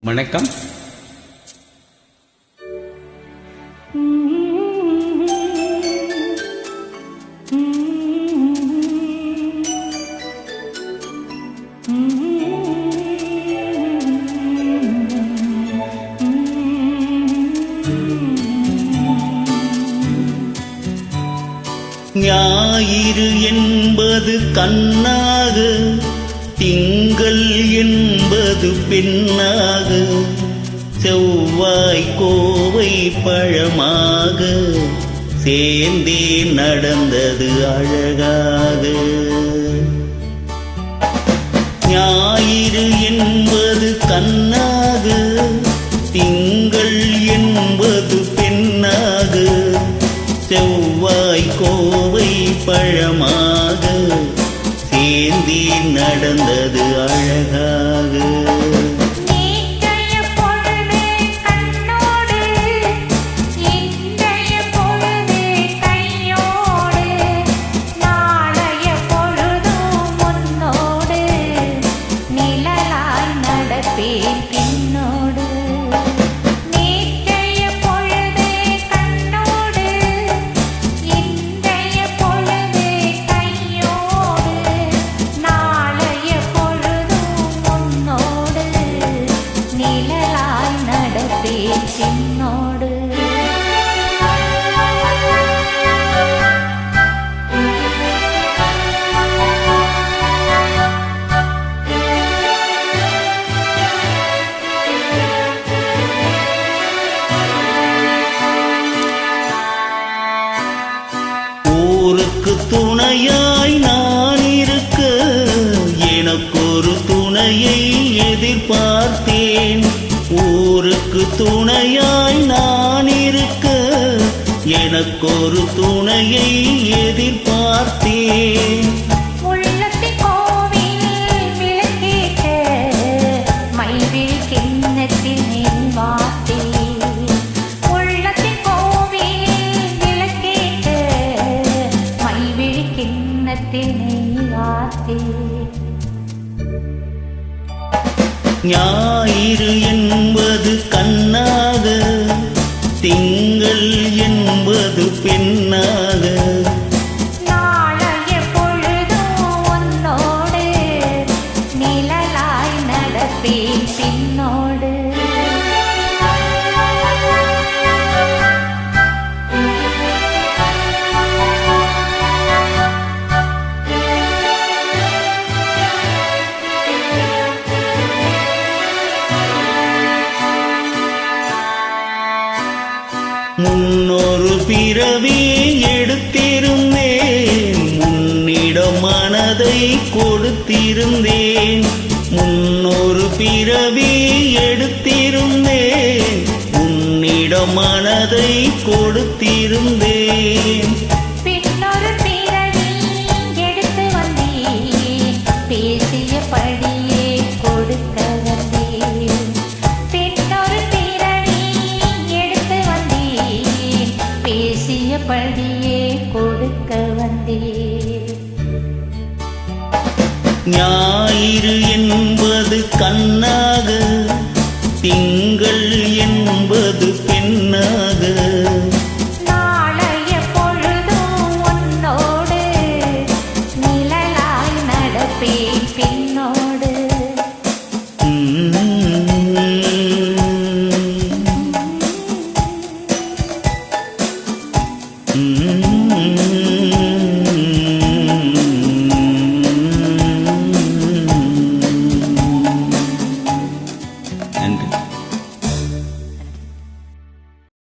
வணக்கம். ஞாயிறு என்பது கண்ணாக, திங்கள் என்பது பெண்ணாக, செவ்வாய் கோவை பழமாக, சேர்ந்தே நடந்தது அழகாக. ஞாயிறு என்பது கண்ணாக, திங்கள் என்பது பெண்ணாக, செவ்வாய் கோவை பழமாக, சேர்ந்தே நடந்தது அழகாக. ஊருக்கு துணையாய் நான் இருக்க, எனக்கொரு துணையை எதிர்பார்த்தேன். ஊருக்கு துணையாய் நான் இருக்க, எனக்கொரு துணையை எதிர்பார்த்தேன். ஞாயிறு என்பது கண்ணாக, திங்கள் என்பது பெண்ணாக, நாளைய பொழுதும் உன்னோடு நிழலாய் நடப்பேன் பின்னோடு. முன்னொரு பிறவி எடுத்திருந்தேன், முன்னிடம் மனதை கொடுத்திருந்தேன். முன்னொரு பிறவி எடுத்திருந்தேன், முன்னிடம் மனதை கொடுத்திருந்தேன். பின்னொரு பிறவி எடுத்து வந்தேன், பேசியபடியே கொடுக்க வந்தேன். பின்னொரு பிறவி எடுத்து வந்தேன், பேசியபடியே கொடுக்க வந்தேன். ஞாயிறு என்பது கண்ணாக, திங்கள் என்பது